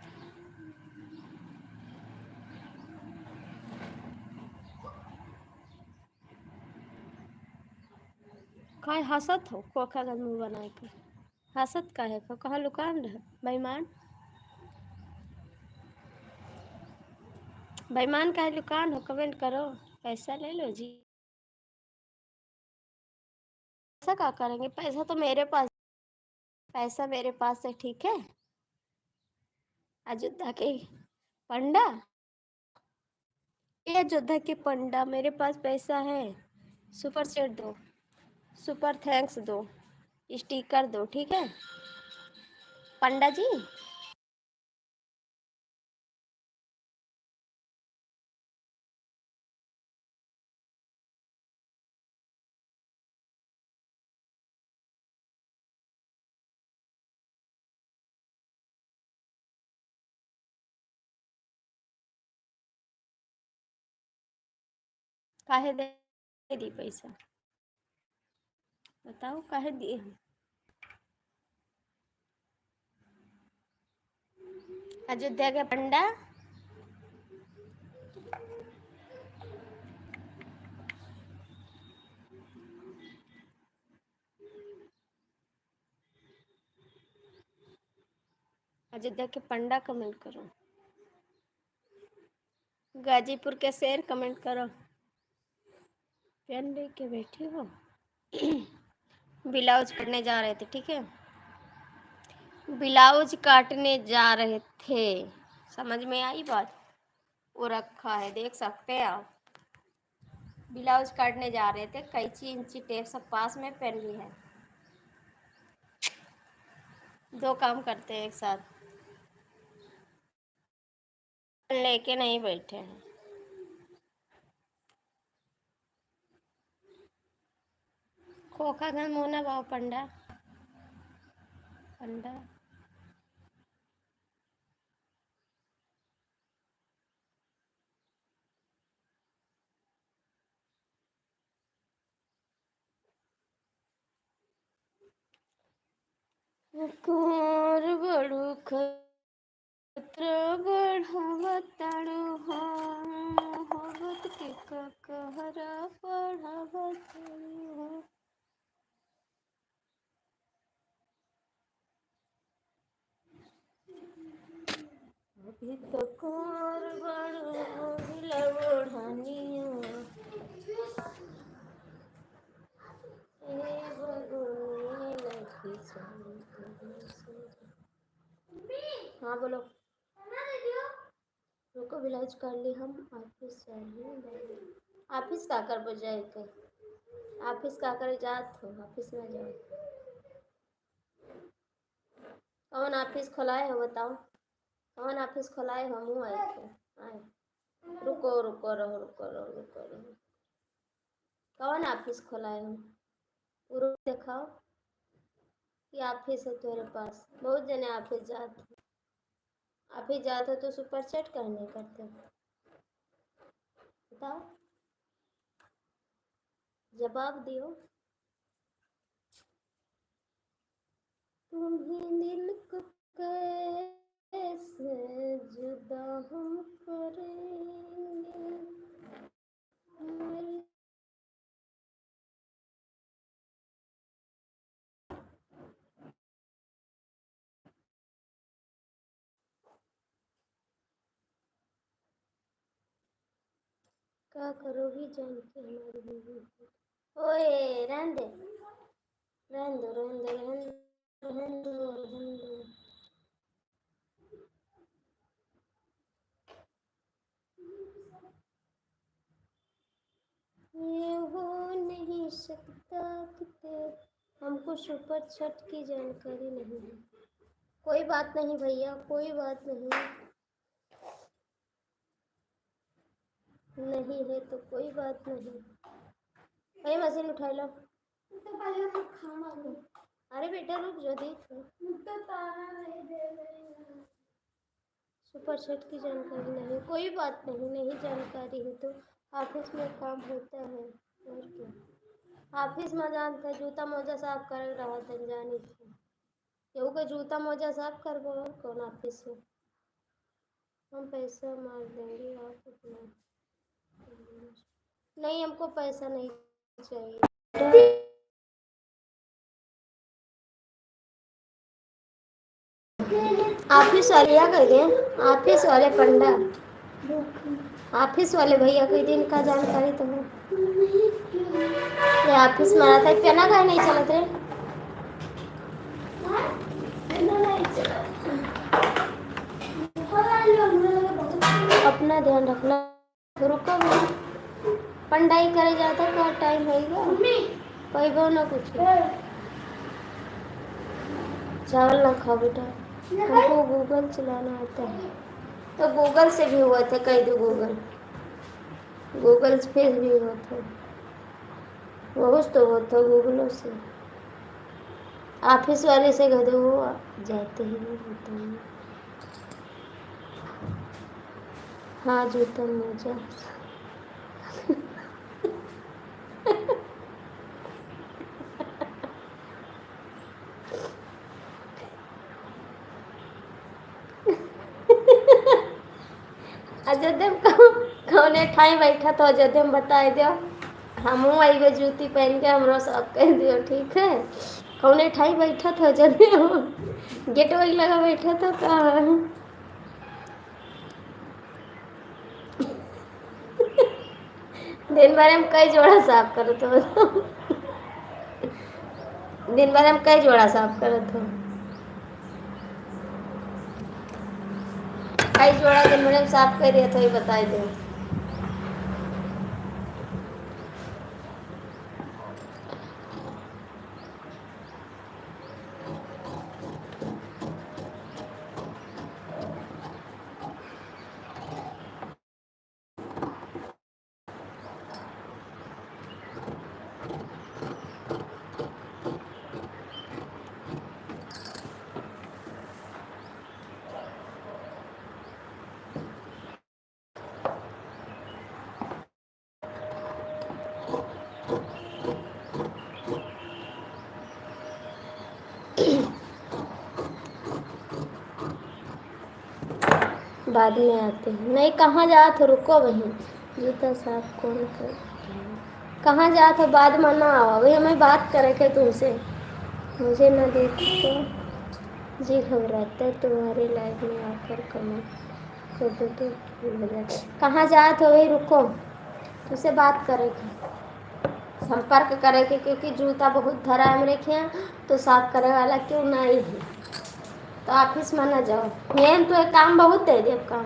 S2: काय हंसत हो खोखा का मुंह बना के? हंसत का है को कहाँ लुकान रहे बेईमान? बेईमान का है लुकान हो? कमेंट करो, पैसा ले लो जी। पैसा क्या करेंगे? पैसा तो मेरे पास, पैसा मेरे पास है, ठीक है। अयोध्या के पंडा, ये अयोध्या के पंडा, मेरे पास पैसा है। सुपर चैट दो, सुपर थैंक्स दो, स्टिकर दो, ठीक है पंडा जी। काहे दे दी पैसा? बताओ काहे दिए हम? अयोध्या के पंडा, अयोध्या के पंडा कमेंट करो। गाजीपुर के शेर कमेंट करो। पेन लेके बैठी हो? ब्लाउज काटने जा रहे थे, ठीक है, ब्लाउज काटने जा रहे थे, समझ में आई बात? वो रखा है, देख सकते हैं आप। ब्लाउज काटने जा रहे थे, कैंची इंची टेप सब पास में, पेन भी है। दो काम करते हैं एक साथ, लेके नहीं बैठे हैं। खोखा घन मोना बाबा पंडा, पंडा कुंवर बड़ू खतरा बढ़ावताड़ू हो, मोहब्बत के कहरा बढ़ावताड़ू हो। अभी तो कुंवर बड़ू महिला बढ़ानिया, ए बगुनी लखी चली। हाँ बोलो। रुको, ब्लाउज कर ली हम, ऑफिस चाहिए। ऑफिस का कर बजाय के, ऑफिस का कर जात हो, ऑफिस में जाओ। कौन ऑफिस खोलाए हो बताओ? कौन ऑफिस खोलाए हो? मुँह आए थे आए। रुको रुको रहो, रुको रहो, रुको रहो। कौन ऑफिस खोलाए हो? पूरा दिखाओ कि ऑफिस है तेरे पास। बहुत जने ऑफिस जाते, ऑफिस जाते तो सुपर चैट करने करते, बताओ, जवाब दियो। तुम्हें दिल को कैसे जुदा हम करेंगे, मेरे क्या करोगी जान के हमारी बीवी? ओए रहने दे, रहने दो, रहने दो, रहने दो, रहने दो, रहने दो। ये हो नहीं सकता कि हमको सुपर छठ की जानकारी नहीं है। कोई बात नहीं भैया, कोई बात नहीं, नहीं है तो कोई बात नहीं। भाई मशीन उठा लो।
S1: तो पहले हम खाना लो।
S2: अरे बेटा रुक जो देख लो।
S1: तो तारा नहीं दे रही है।
S2: सुपर सेट की जानकारी नहीं, कोई बात नहीं, नहीं जानकारी है तो ऑफिस में काम होता है और क्या। ऑफिस में जानते हैं जूता मोजा साफ कर रहा था जानी थी केहू का जूता मोजा साफ कर और कौन ऑफिस में। हम पैसा मार देंगे आप अपना। नहीं हमको पैसा नहीं चाहिए। ऑफिस वाले क्या कर गए? ऑफिस वाले पंडा, ऑफिस वाले भैया कोई दिन का जानकारी तो है। ये ऑफिस में रहता है पेना का नहीं चलत रे। अपना ध्यान रखना। रुको पंडाई करे जाता का टाइम होगा पैबो ना कुछ। चावल ना खाओ बेटा, हमको गूगल चलाना आता है तो गूगल से भी हुआ था कई दो गूगल पे भी हुआ था बहुत तो होता गूगलों से। ऑफिस वाले से कह दो वो जाते ही नहीं होता है। हाँ जूता मोजा अयोध्या कौने ठाई बैठा तो अयोध्या में बताए दो। हम आई जूती पहन के हमरो सब कह दियो ठीक है। कौने ठाई बैठा था अयोध्या गेट वही लगा बैठा था कहाँ। दिन भर हम कई जोड़ा साफ करो तो बताओ। दिन भर हम कई जोड़ा साफ करो तो कई जोड़ा दिन भर हम साफ कर दिया तो ही बताए दो। बाद में आते हैं। नहीं कहाँ जा तो रुको वहीं जूता साफ कौन कर। कहाँ जा तो बाद में ना आओ वही हमें बात करे के तुमसे। मुझे ना देखो तो जी घबराता है तुम्हारे लाइफ में आकर कमेंट कर दो तो कहाँ जा तो वही रुको तुमसे बात करेगी संपर्क करेगी क्योंकि जूता बहुत धरा है मेरे ख्याल तो साफ करे वाला क्यों नहीं है तो ऑफिस में ना जाओ। मेन तो एक काम बहुत है जब काम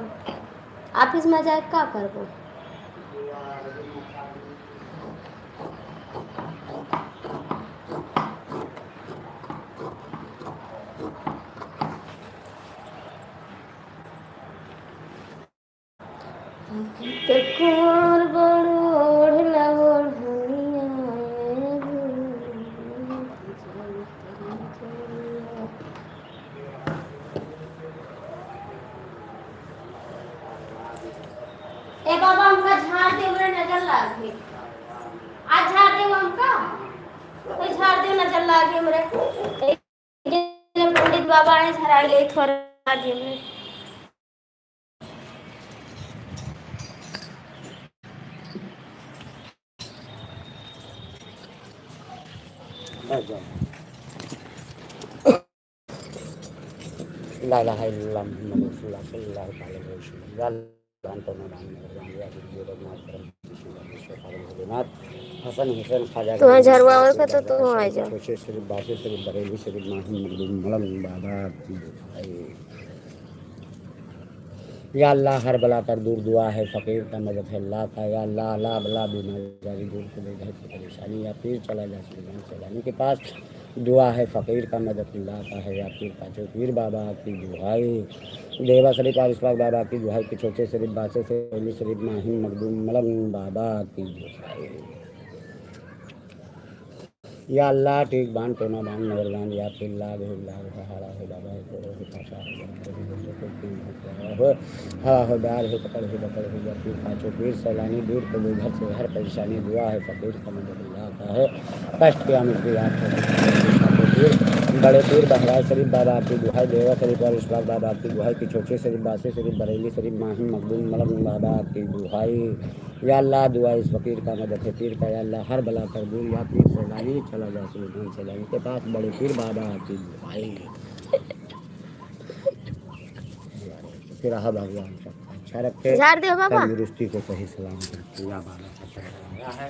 S2: ऑफिस में जाए क्या करबो। कुमार बड़ोड़ लगोड़ ए बाबा हमका झाड़ दे मेरे नजर लागे। आज झाड़ दे हमका तो झाड़ दे नजर लागे मेरे। पंडित बाबा आए झड़ा ले थोड़ा दे मेरे।
S3: La ilaha illallah Muhammadur Rasulullah sallallahu alaihi wasallam Antono Hasan Hussain खाजा
S2: तुम्हारा झरवा और का तो तुम आ जाओ।
S3: कोशिश शरीफ बासे शरीफ बरेली शरीफ माहिम मखदूम मलम बाबा या अल्लाह हर बला पर दूर दुआ है फ़कीर का मदद है अल्लाह का या अल्लाह अल्लाह बला बीमारी दूर कर दे परेशानी या पीर चला जा सुल्तान सैलानी के पास दुआ है फ़कीर का मददुल्लाह का है या पीर का जो पीर बाबा की दुहाई देवा शरीफ और इस्फाक बाबा की दुहाई की छोटे शरीफ बासे से पहली शरीफ माहिम मखदूम मलंग बाबा की दुहाई या अल्लाह ठीक बान टोना बान नगरबान या पिल्ला भेल्ला हाड़ा हो बाबा हो तोड़ो हो पाशा हो हवा हो डार हो पकड़ हो बकड़ हो या पीर पाँचों पीर सैलानी दूर को घर से हर परेशानी दुआ है फ़कीर का मददुल्लाह का है कष्ट किया मुझे याद पीर बड़े पीर बहराज शरीफ बाबा की दुहाई देवा शरीफ और इस्लाम बाबा की दुहाई की छोटे शरीफ बासे शरीफ बरेली शरीफ माहिम मखदूम मलंग बाबा की दुहाई या अल्लाह दुआ इस फ़कीर का मदद है पीर का या अल्लाह हर बला कर दूर या पीर सैलानी चला जा सुल्तान सैलानी के पास बड़े पीर बाबा की दुहाई फिर भगवान सबका अच्छा रखे
S2: झाड़ दो बाबा।
S3: तंदुरुस्ती को सही सलामत रखे या बाबा का चढ़ाया है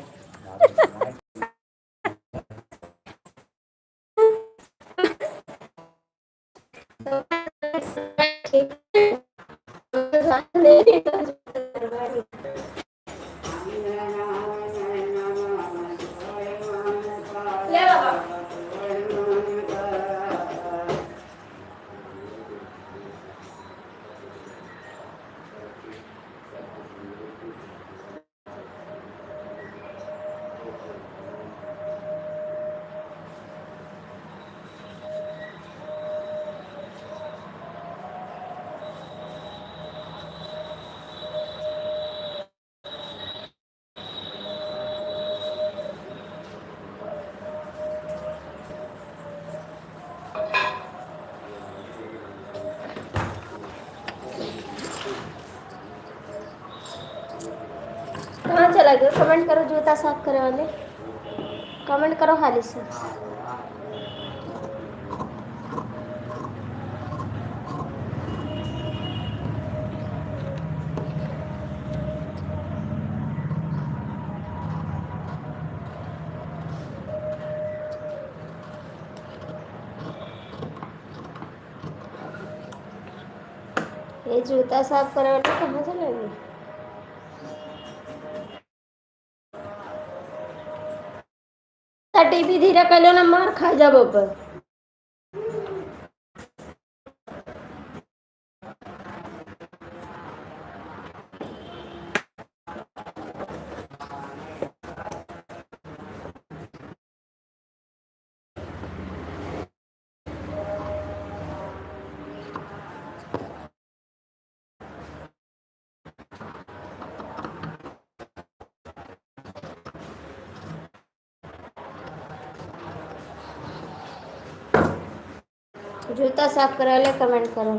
S2: कहाँ चला गया? कमेंट करो जूता साफ करे वाले, कमेंट करो हाली से। ये जूता साफ करे वाले कहाँ चला गया? टीवी धीरे कलो ना मार खा जाब पर जूता साफ करे वाले कमेंट करो।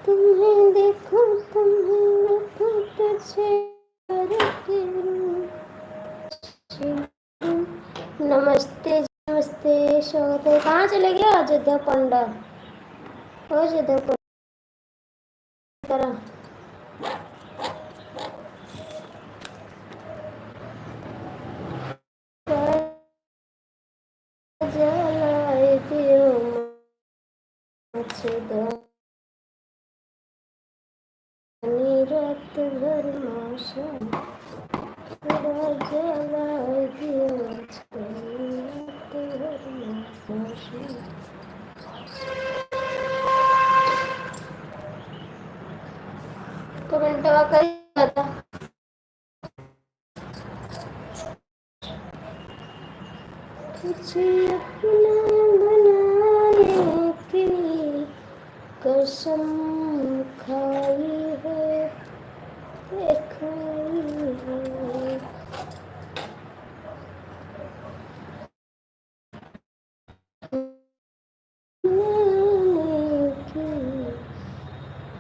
S2: तुम्हें देखो तुम्हें तुझे नमस्ते नमस्ते शोते। कहाँ चले गया अयोध्या पंडा? अयोध्या पंडा जलाए दियो रात भर मौसम जलाए दियो रात भर मौसम। कमेंटवा कर बता। तुझे अपना बनाने की कसम खाई है खाई है।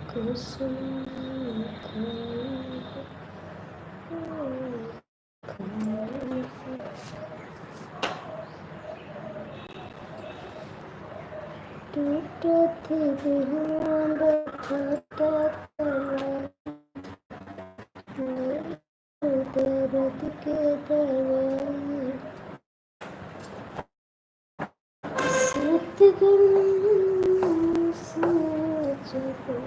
S2: कसम खाई है। तेरे यहाँ बैठा क्या करना दर्द के दवाई सतगम सोचो